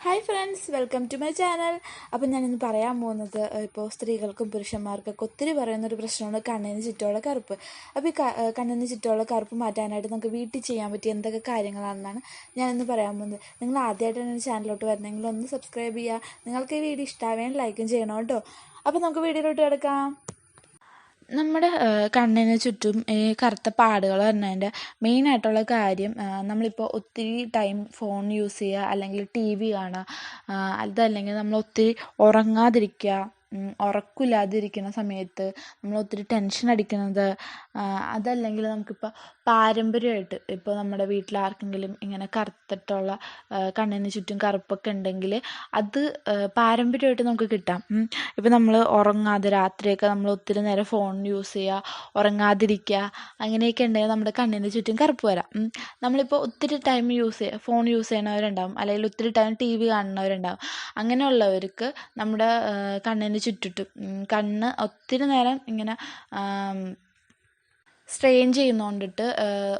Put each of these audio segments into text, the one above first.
Hi friends, welcome to my channel. അപ്പം ഞാനിന്ന് പറയാൻ പോകുന്നത് ഇപ്പോൾ സ്ത്രീകൾക്കും പുരുഷന്മാർക്കൊക്കെ ഒത്തിരി പറയുന്നൊരു പ്രശ്നമാണ് കണ്ണിന് ചുറ്റുമുള്ള കറുപ്പ്. അപ്പോൾ ഈ കണ്ണിന് ചുറ്റുമുള്ള കറുപ്പ് മാറ്റാനായിട്ട് നമുക്ക് വീട്ടിൽ ചെയ്യാൻ പറ്റിയ എന്തൊക്കെ കാര്യങ്ങളാണെന്നാണ് ഞാനിന്ന് പറയാൻ പോകുന്നത്. നിങ്ങൾ ആദ്യമായിട്ടാണ് എൻ്റെ ചാനലിലോട്ട് വരുന്നതെങ്കിൽ ഒന്ന് സബ്സ്ക്രൈബ് ചെയ്യുക. നിങ്ങൾക്ക് ഈ വീഡിയോ ഇഷ്ടമാവേണ്ടി ലൈക്കും ചെയ്യണം കേട്ടോ. അപ്പോൾ നമുക്ക് വീഡിയോയിലോട്ട് കിടക്കാം. നമ്മുടെ കണ്ണിന് ചുറ്റും ഈ കറുത്ത പാടുകൾ വരുന്നതിൻ്റെ മെയിനായിട്ടുള്ള കാര്യം, നമ്മളിപ്പോൾ ഒത്തിരി ടൈം ഫോൺ യൂസ് ചെയ്യുക, അല്ലെങ്കിൽ ടി വി കാണുക, അതല്ലെങ്കിൽ നമ്മൾ ഒത്തിരി ഉറങ്ങാതിരിക്കുക, ഉറക്കമില്ലാതിരിക്കുന്ന സമയത്ത് നമ്മൾ ഒത്തിരി ടെൻഷൻ അടിക്കുന്നത്, അതല്ലെങ്കിൽ നമുക്കിപ്പോൾ പാരമ്പര്യമായിട്ട് ഇപ്പോൾ നമ്മുടെ വീട്ടിൽ ആർക്കെങ്കിലും ഇങ്ങനെ കറുത്തിട്ടുള്ള കണ്ണിന് ചുറ്റും കറുപ്പൊക്കെ ഉണ്ടെങ്കിൽ അത് പാരമ്പര്യമായിട്ട് നമുക്ക് കിട്ടാം. ഇപ്പോൾ നമ്മൾ ഉറങ്ങാതെ രാത്രിയൊക്കെ നമ്മൾ ഒത്തിരി നേരം ഫോൺ യൂസ് ചെയ്യുക, ഉറങ്ങാതിരിക്കുക, അങ്ങനെയൊക്കെ ഉണ്ടെങ്കിൽ നമ്മുടെ കണ്ണിന് ചുറ്റും കറുപ്പ് വരാം. നമ്മളിപ്പോൾ ഒത്തിരി ടൈം ഫോൺ യൂസ് ചെയ്യുന്നവരുണ്ടാവും, അല്ലെങ്കിൽ ഒത്തിരി ടൈം ടി വി കാണുന്നവരുണ്ടാവും. അങ്ങനെയുള്ളവർക്ക് നമ്മുടെ കണ്ണിന് ചുറ്റിട്ടും കണ്ണ് ഒത്തിരി നേരം ഇങ്ങനെ സ്ട്രെയിൻ ചെയ്യുന്നതുകൊണ്ടിട്ട്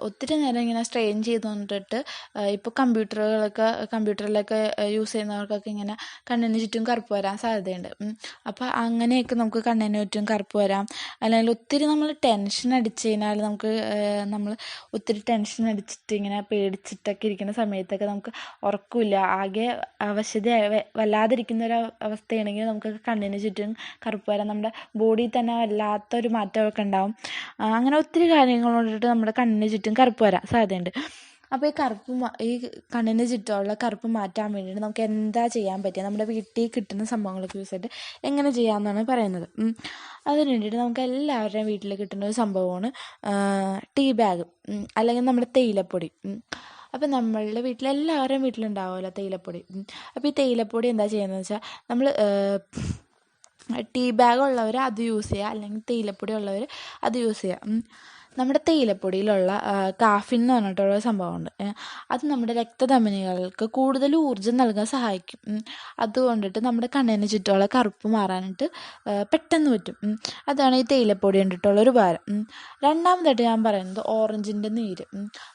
ഒത്തിരി നേരം ഇങ്ങനെ സ്ട്രെയിൻ ചെയ്തുകൊണ്ടിട്ട് ഇപ്പോൾ കമ്പ്യൂട്ടറിലൊക്കെ യൂസ് ചെയ്യുന്നവർക്കൊക്കെ ഇങ്ങനെ കണ്ണിന് ചുറ്റും കറുപ്പ് വരാൻ സാധ്യതയുണ്ട്. അപ്പോൾ അങ്ങനെയൊക്കെ നമുക്ക് കണ്ണിന് ചുറ്റും കറുപ്പ് വരാം. അല്ലെങ്കിൽ ഒത്തിരി നമ്മൾ ടെൻഷൻ അടിച്ച് കഴിഞ്ഞാൽ നമ്മൾ ഒത്തിരി ടെൻഷൻ അടിച്ചിട്ട് ഇങ്ങനെ പേടിച്ചിട്ടൊക്കെ ഇരിക്കുന്ന സമയത്തൊക്കെ നമുക്ക് ഉറക്കമില്ല, ആകെ വല്ലാതിരിക്കുന്ന ഒരു അവസ്ഥയാണെങ്കിൽ നമുക്ക് കണ്ണിന് ചുറ്റും കറുപ്പ് വരാം. നമ്മുടെ ബോഡിയിൽ തന്നെ വല്ലാത്തൊരു മാറ്റമൊക്കെ ഉണ്ടാവും. അങ്ങനെ ഒത്തിരി കാര്യങ്ങൾ കൊണ്ടിട്ട് നമ്മുടെ കണ്ണിന് ചുറ്റും കറുപ്പ് വരാൻ സാധ്യതയുണ്ട്. അപ്പോൾ ഈ കണ്ണിന് ചുറ്റുമുള്ള കറുപ്പ് മാറ്റാൻ വേണ്ടിയിട്ട് നമുക്ക് എന്താ ചെയ്യാൻ പറ്റുക, നമ്മുടെ വീട്ടിൽ കിട്ടുന്ന സംഭവങ്ങളൊക്കെ യൂസ് ചെയ്തിട്ട് എങ്ങനെ ചെയ്യാമെന്നാണ് പറയുന്നത്. അതിന് വേണ്ടിയിട്ട് നമുക്ക് എല്ലാവരുടെയും വീട്ടിൽ കിട്ടുന്ന ഒരു സംഭവമാണ് ടീ ബാഗ്, അല്ലെങ്കിൽ നമ്മുടെ തേയിലപ്പൊടി. അപ്പം നമ്മളുടെ എല്ലാവരുടെയും വീട്ടിലുണ്ടാവുമല്ലോ തേയിലപ്പൊടി. അപ്പോൾ ഈ തേയിലപ്പൊടി എന്താ ചെയ്യുന്നതെന്ന് വെച്ചാൽ, നമ്മൾ ടീ ബാഗ് ഉള്ളവർ അത് യൂസ് ചെയ്യുക, അല്ലെങ്കിൽ തേയിലപ്പൊടി ഉള്ളവർ അത് യൂസ് ചെയ്യുക. നമ്മുടെ തേയിലപ്പൊടിയിലുള്ള കാഫിൻ എന്ന് പറഞ്ഞിട്ടുള്ള സംഭവമുണ്ട്. അത് നമ്മുടെ രക്തധമനികൾക്ക് കൂടുതൽ ഊർജ്ജം നൽകാൻ സഹായിക്കും. അതുകൊണ്ടിട്ട് നമ്മുടെ കണ്ണിന് ചുറ്റുമുള്ള കറുപ്പ് മാറാനായിട്ട് പെട്ടെന്ന് പറ്റും. അതാണ് ഈ തേയിലപ്പൊടി കൊണ്ടിട്ടുള്ള ഒരു ഉപകാരം. രണ്ടാമതായിട്ട് ഞാൻ പറയുന്നത് ഓറഞ്ചിൻ്റെ നീര്.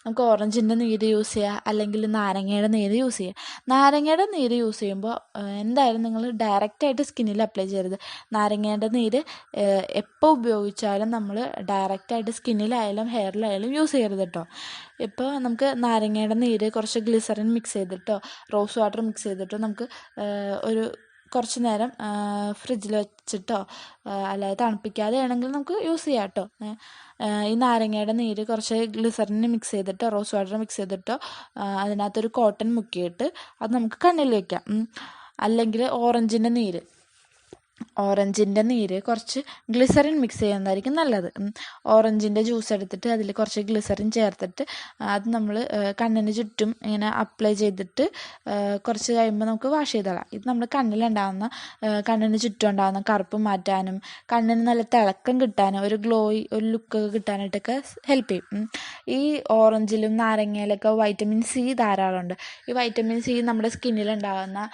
നമുക്ക് ഓറഞ്ചിൻ്റെ നീര് യൂസ് ചെയ്യുക, അല്ലെങ്കിൽ നാരങ്ങയുടെ നീര് യൂസ് ചെയ്യുക. നാരങ്ങയുടെ നീര് യൂസ് ചെയ്യുമ്പോൾ എന്തായാലും നിങ്ങൾ ഡയറക്റ്റായിട്ട് സ്കിന്നിൽ അപ്ലൈ ചെയ്യരുത്. നാരങ്ങയുടെ നീര് എപ്പോൾ ഉപയോഗിച്ചാലും നമ്മൾ ഡയറക്റ്റായിട്ട് സ്കിന്നിലായാലും ഹെയറിലായാലും യൂസ് ചെയ്യരുത് കേട്ടോ. ഇപ്പോൾ നമുക്ക് നാരങ്ങയുടെ നീര് കുറച്ച് ഗ്ലിസറിൻ മിക്സ് ചെയ്തിട്ടോ റോസ് വാട്ടർ മിക്സ് ചെയ്തിട്ടോ നമുക്ക് ഒരു കുറച്ച് നേരം ഫ്രിഡ്ജിൽ വെച്ചിട്ടോ അല്ലാതെ തണുപ്പിക്കാതെ ആണെങ്കിൽ നമുക്ക് യൂസ് ചെയ്യാം കേട്ടോ. ഈ നാരങ്ങയുടെ നീര് കുറച്ച് ഗ്ലിസറിന് മിക്സ് ചെയ്തിട്ടോ റോസ് വാട്ടർ മിക്സ് ചെയ്തിട്ടോ അതിനകത്തൊരു കോട്ടൺ മുക്കിയിട്ട് അത് നമുക്ക് കണ്ണിൽ വയ്ക്കാം. അല്ലെങ്കിൽ ഓറഞ്ചിൻ്റെ നീര് കുറച്ച് ഗ്ലിസറിൻ മിക്സ് ചെയ്യുന്നതായിരിക്കും നല്ലത്. ഓറഞ്ചിൻ്റെ ജ്യൂസ് എടുത്തിട്ട് അതിൽ കുറച്ച് ഗ്ലിസറിൻ ചേർത്തിട്ട് അത് നമ്മൾ കണ്ണിന് ചുറ്റും ഇങ്ങനെ അപ്ലൈ ചെയ്തിട്ട് കുറച്ച് കഴിയുമ്പോൾ നമുക്ക് വാഷ് ചെയ്തോളാം. ഇത് നമ്മൾ കണ്ണിന് ചുറ്റും ഉണ്ടാകുന്ന കറുപ്പ് മാറ്റാനും കണ്ണിന് നല്ല തിളക്കം കിട്ടാനും ഒരു ലുക്കൊക്കെ കിട്ടാനായിട്ടൊക്കെ ഹെൽപ്പ് ചെയ്യും. ഈ ഓറഞ്ചിലും നാരങ്ങയിലൊക്കെ വൈറ്റമിൻ സി ധാരാളമുണ്ട്. ഈ വൈറ്റമിൻ സി നമ്മുടെ സ്കിന്നിലുണ്ടാകുന്ന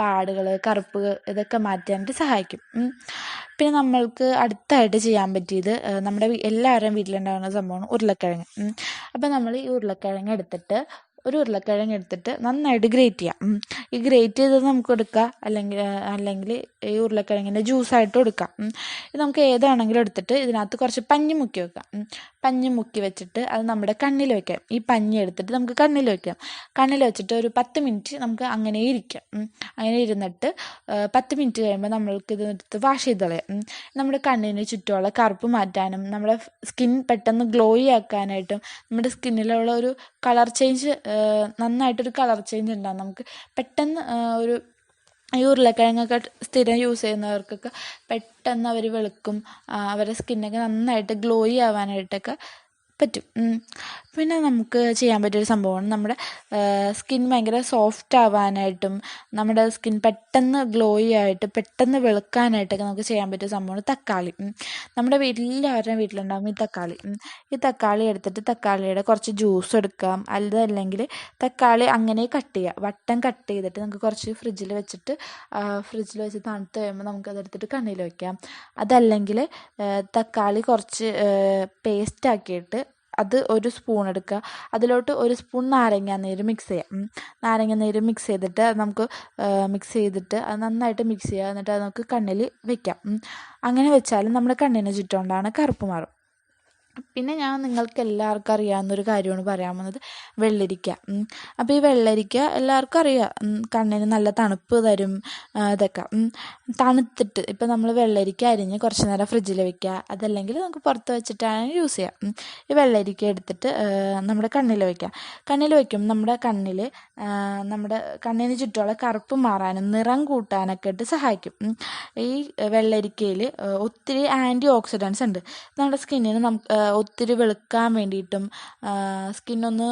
പാടുകൾ, കറുപ്പ് ഇതൊക്കെ മാറ്റാനായിട്ട് സഹായിക്കും. പിന്നെ നമ്മൾക്ക് അടുത്തായിട്ട് ചെയ്യാൻ പറ്റിയത് നമ്മുടെ എല്ലാവരുടെയും വീട്ടിലുണ്ടാകുന്ന സംഭവമാണ് ഉരുളക്കിഴങ്ങ്. അപ്പം നമ്മൾ ഈ ഉരുളക്കിഴങ്ങ് എടുത്തിട്ട് നന്നായിട്ട് ഗ്രേറ്റ് ചെയ്യാം. ഈ ഗ്രേറ്റ് ചെയ്തത് നമുക്ക് എടുക്കാം, അല്ലെങ്കിൽ ഈ ഉരുളക്കിഴങ്ങിൻ്റെ ജ്യൂസായിട്ട് എടുക്കാം. ഇത് നമുക്ക് ഏതാണെങ്കിലും എടുത്തിട്ട് ഇതിനകത്ത് കുറച്ച് പഞ്ഞി മുക്കി വെക്കാം. പഞ്ഞി മുക്കി വെച്ചിട്ട് അത് നമ്മുടെ കണ്ണിൽ വയ്ക്കാം. ഈ പഞ്ഞി എടുത്തിട്ട് നമുക്ക് കണ്ണിൽ വയ്ക്കാം. കണ്ണിൽ വെച്ചിട്ട് ഒരു 10 മിനിറ്റ് നമുക്ക് അങ്ങനെ ഇരിക്കാം. അങ്ങനെ ഇരുന്നിട്ട് 10 മിനിറ്റ് കഴിയുമ്പോൾ നമ്മൾക്ക് ഇതെടുത്ത് വാഷ് ചെയ്ത് കളയാം. നമ്മുടെ കണ്ണിന് ചുറ്റുമുള്ള കറുപ്പ് മാറ്റാനും നമ്മുടെ സ്കിൻ പെട്ടെന്ന് ഗ്ലോയി ആക്കാനായിട്ടും നമ്മുടെ സ്കിന്നിലുള്ള ഒരു കളർ ചേഞ്ച്, നന്നായിട്ടൊരു കളർ ചേഞ്ച് ഉണ്ടാകും. നമുക്ക് പെട്ടെന്ന് ഈ ഉരുളക്കിഴങ്ങൊക്കെ സ്ഥിരം യൂസ് ചെയ്യുന്നവർക്കൊക്കെ പെട്ടെന്ന് അവർ വെളുക്കും, അവരുടെ സ്കിന്നൊക്കെ നന്നായിട്ട് ഗ്ലോയി ആവാനായിട്ടൊക്കെ പറ്റും. പിന്നെ നമുക്ക് ചെയ്യാൻ പറ്റിയൊരു സംഭവമാണ് നമ്മുടെ സ്കിൻ ഭയങ്കര സോഫ്റ്റ് ആവാനായിട്ടും നമ്മുടെ സ്കിൻ പെട്ടെന്ന് ഗ്ലോയി ആയിട്ട് പെട്ടെന്ന് വെളുക്കാനായിട്ടൊക്കെ നമുക്ക് ചെയ്യാൻ പറ്റിയ സംഭവമാണ് തക്കാളി. നമ്മുടെ എല്ലാവരുടെയും വീട്ടിലുണ്ടാകും ഈ തക്കാളി എടുത്തിട്ട് തക്കാളിയുടെ കുറച്ച് ജ്യൂസ് എടുക്കാം. അതല്ലെങ്കിൽ തക്കാളി അങ്ങനെ കട്ട് ചെയ്യുക, വട്ടം കട്ട് ചെയ്തിട്ട് നമുക്ക് കുറച്ച് ഫ്രിഡ്ജിൽ വെച്ച് തണുത്ത് കഴിയുമ്പോൾ നമുക്കതെടുത്തിട്ട് കണ്ണിൽ വയ്ക്കാം. അതല്ലെങ്കിൽ തക്കാളി കുറച്ച് പേസ്റ്റ് ആക്കിയിട്ട് അത് ഒരു സ്പൂൺ എടുക്കുക. അതിലോട്ട് ഒരു സ്പൂൺ നാരങ്ങാനീര് മിക്സ് ചെയ്യാം. നാരങ്ങാനീര് മിക്സ് ചെയ്തിട്ട് നമുക്ക് അത് നന്നായിട്ട് മിക്സ് ചെയ്യുക. എന്നിട്ട് അത് നമുക്ക് കണ്ണിൽ വെക്കാം. അങ്ങനെ വെച്ചാലും നമ്മുടെ കണ്ണിന് ചുറ്റുകൊണ്ടാണ് കറുപ്പ് മാറും. പിന്നെ ഞാൻ നിങ്ങൾക്ക് എല്ലാവർക്കും അറിയാവുന്നൊരു കാര്യമാണ് പറയാൻ പോകുന്നത്, വെള്ളരിക്ക. അപ്പോൾ ഈ വെള്ളരിക്ക എല്ലാവർക്കും അറിയാം, കണ്ണിന് നല്ല തണുപ്പ് തരും. ഇതൊക്കെ തണുത്തിട്ട് ഇപ്പം നമ്മൾ വെള്ളരിക്ക അരിഞ്ഞ് കുറച്ച് നേരം ഫ്രിഡ്ജിൽ വെക്കുക, അതല്ലെങ്കിൽ നമുക്ക് പുറത്ത് വെച്ചിട്ടാണ് യൂസ് ചെയ്യുക. ഈ വെള്ളരിക്ക എടുത്തിട്ട് നമ്മുടെ കണ്ണിൽ വയ്ക്കുക. കണ്ണിൽ വയ്ക്കുമ്പോൾ നമ്മുടെ കണ്ണിന് ചുറ്റുമുള്ള കറുപ്പ് മാറാനും നിറം കൂട്ടാനൊക്കെ ആയിട്ട് സഹായിക്കും. ഈ വെള്ളരിക്കയിൽ ഒത്തിരി ആൻറ്റി ഓക്സിഡൻസ് ഉണ്ട്. നമ്മുടെ സ്കിന്നിന് ഒത്തിരി വെളുക്കാൻ വേണ്ടിയിട്ടും സ്കിന്നൊന്ന്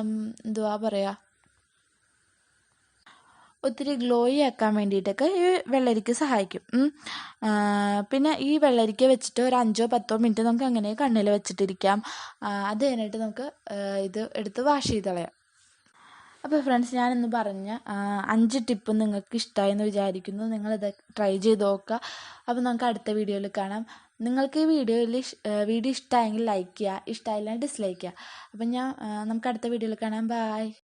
എന്തുവാ പറയുക, ഒത്തിരി ഗ്ലോയി ആക്കാൻ വേണ്ടിയിട്ടൊക്കെ ഈ വെള്ളരിക്ക സഹായിക്കും. പിന്നെ ഈ വെള്ളരിക്ക വെച്ചിട്ട് ഒരു 5-10 മിനിറ്റ് നമുക്ക് അങ്ങനെ കണ്ണിൽ വെച്ചിട്ടിരിക്കാം. അത് കഴിഞ്ഞിട്ട് നമുക്ക് ഇത് എടുത്ത് വാഷ് ചെയ്ത് കളയാം. അപ്പോൾ ഫ്രണ്ട്സ്, ഞാനിന്ന് പറഞ്ഞ 5 ടിപ്പ് നിങ്ങൾക്ക് ഇഷ്ടമായെന്ന് വിചാരിക്കുന്നു. നിങ്ങളിത് ട്രൈ ചെയ്ത് നോക്കുക. അപ്പോൾ നമുക്ക് അടുത്ത വീഡിയോയിൽ കാണാം. നിങ്ങൾക്ക് ഈ വീഡിയോ ഇഷ്ടമായെങ്കിൽ ലൈക്ക് ചെയ്യുക, ഇഷ്ടമായില്ലെങ്കിൽ ഡിസ്ലൈക്ക് ചെയ്യുക. അപ്പം നമുക്ക് അടുത്ത വീഡിയോയിൽ കാണാം. ബൈ.